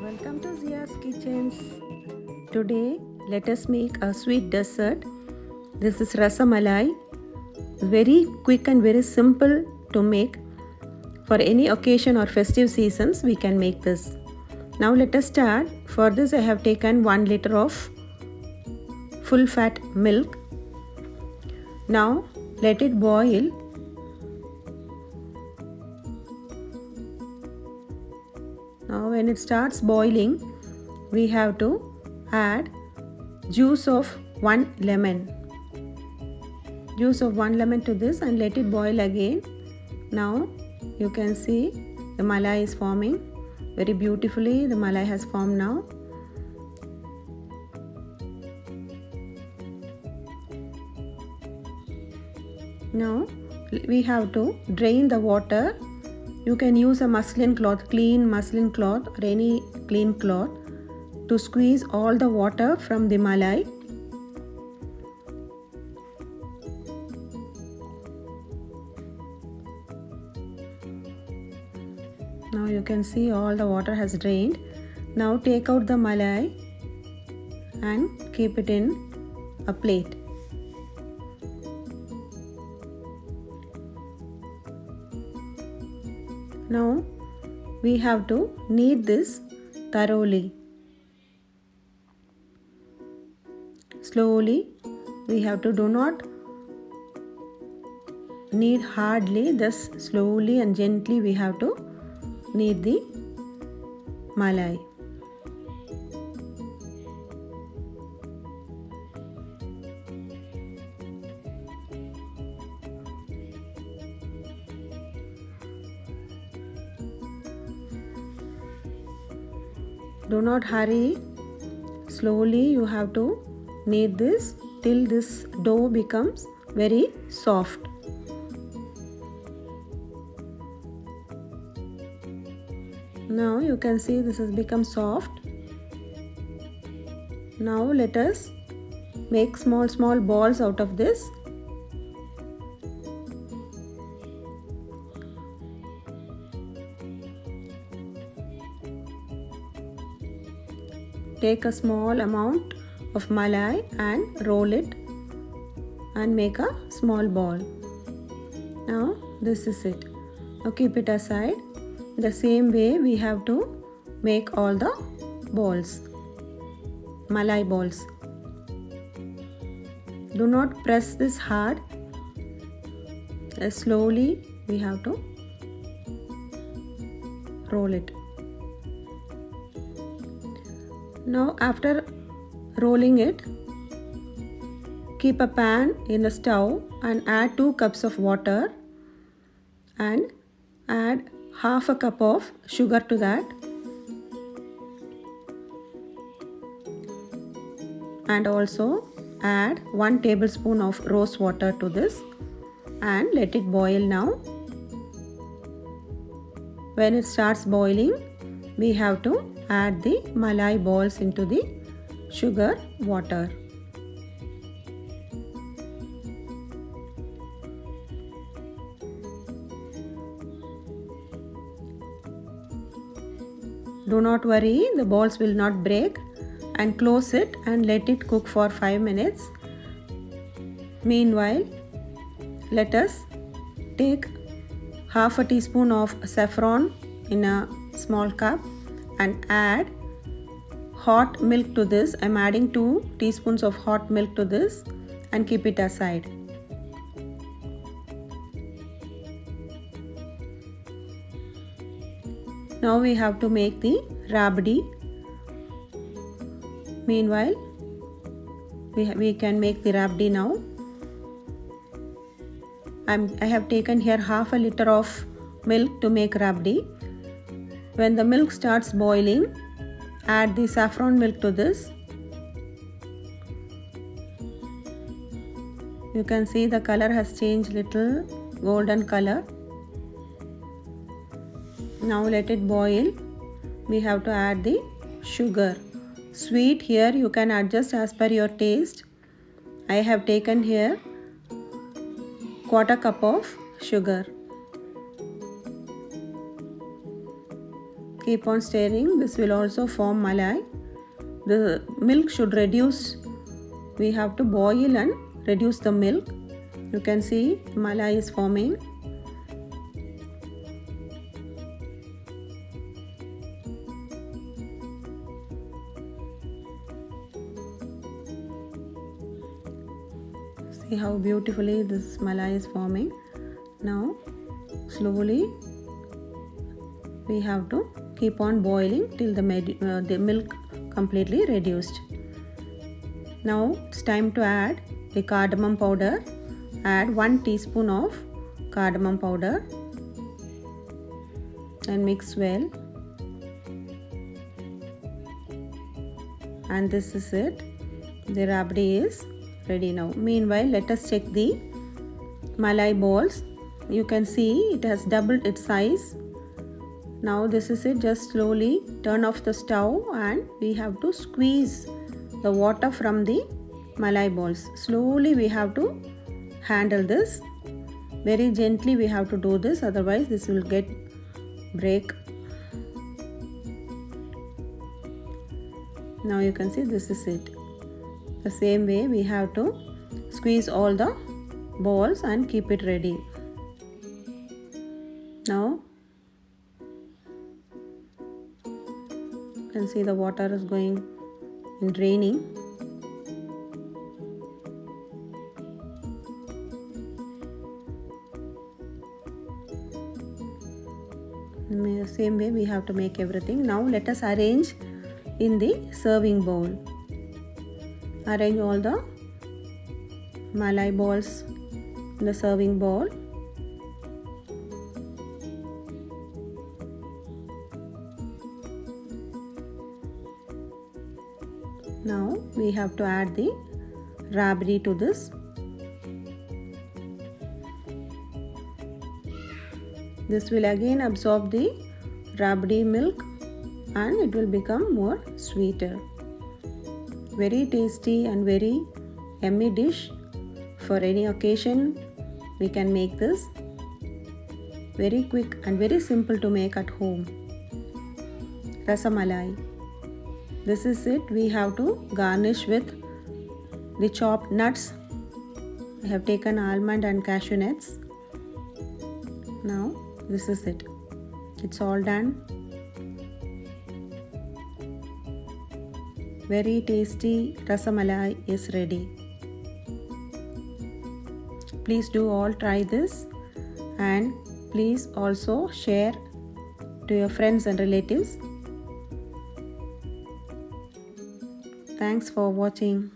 Welcome to Zia's Kitchens. Today, let us make a sweet dessert. This is Rasamalai. Very quick and very simple to make. For any occasion or festive seasons, we can make this. Now let us start. For this, I have taken 1 liter of full fat milk. Now let it boil. Now when it starts boiling, we have to add juice of 1 lemon. Juice of 1 lemon to this and let it boil again. Now you can see the malai is forming very beautifully. The malai has formed now. Now we have to drain the water. You can use a muslin cloth, clean muslin cloth or any clean cloth to squeeze all the water from the malai. Now you can see all the water has drained. Now take out the malai and keep it in a plate. Now we have to knead this thoroughly. Slowly we have to do not knead hardly, just slowly and gently we have to knead the malai. Do not hurry. Slowly you have to knead this till this dough becomes very soft. Now you can see this has become soft. Now let us make small balls out of this. Take a small amount of malai and roll it and make a small ball. Now this is it. Now keep it aside. The same way we have to make all the balls, malai balls. Do not press this hard. Slowly we have to roll it. Now after rolling it, keep a pan in the stove and add 2 cups of water and add half a cup of sugar to that and also add 1 tablespoon of rose water to this and let it boil now. When it starts boiling, we have to add the malai balls into the sugar water. Do not worry, the balls will not break, and close it and let it cook for 5 minutes. Meanwhile, let us take half a teaspoon of saffron in a small cup and add hot milk to this. I am adding 2 teaspoons of hot milk to this and keep it aside. Now we have to make the rabdi. Meanwhile, we can make the rabdi now. I have taken here half a liter of milk to make rabdi. When the milk starts boiling, add the saffron milk to this. You can see the color has changed little golden color. Now let it boil. We have to add the sugar. Sweet here you can adjust as per your taste. I have taken here 1/4 cup of sugar. Keep on stirring. This will also form malai. The milk should reduce. We have to boil and reduce the milk. You can see malai is forming. See how beautifully this malai is forming. Now slowly we have to keep on boiling till the milk completely reduced. Now it's time to add the cardamom powder. Add 1 teaspoon of cardamom powder and mix well. And this is it. The rabdi is ready now. Meanwhile, let us check the malai balls. You can see it has doubled its size. Now this is it. Just slowly turn off the stove and we have to squeeze the water from the malai balls. Slowly we have to handle this. Very gently we have to do this, otherwise this will break. Now you can see this is it. The same way we have to squeeze all the balls and keep it ready. Now you can see the water is going and draining. In the same way we have to make everything. Now let us arrange in the serving bowl. Arrange all the malai balls in the serving bowl. Now we have to add the rabdi to this. This will again absorb the rabdi milk and it will become more sweeter. Very tasty and very yummy dish. For any occasion we can make this. Very quick and very simple to make at home. Rasamalai. This is it. We have to garnish with the chopped nuts. I have taken almond and cashew nuts. Now this is it. It's all done. Very tasty rasamalai is ready. Please do all try this and please also share to your friends and relatives. Thanks for watching.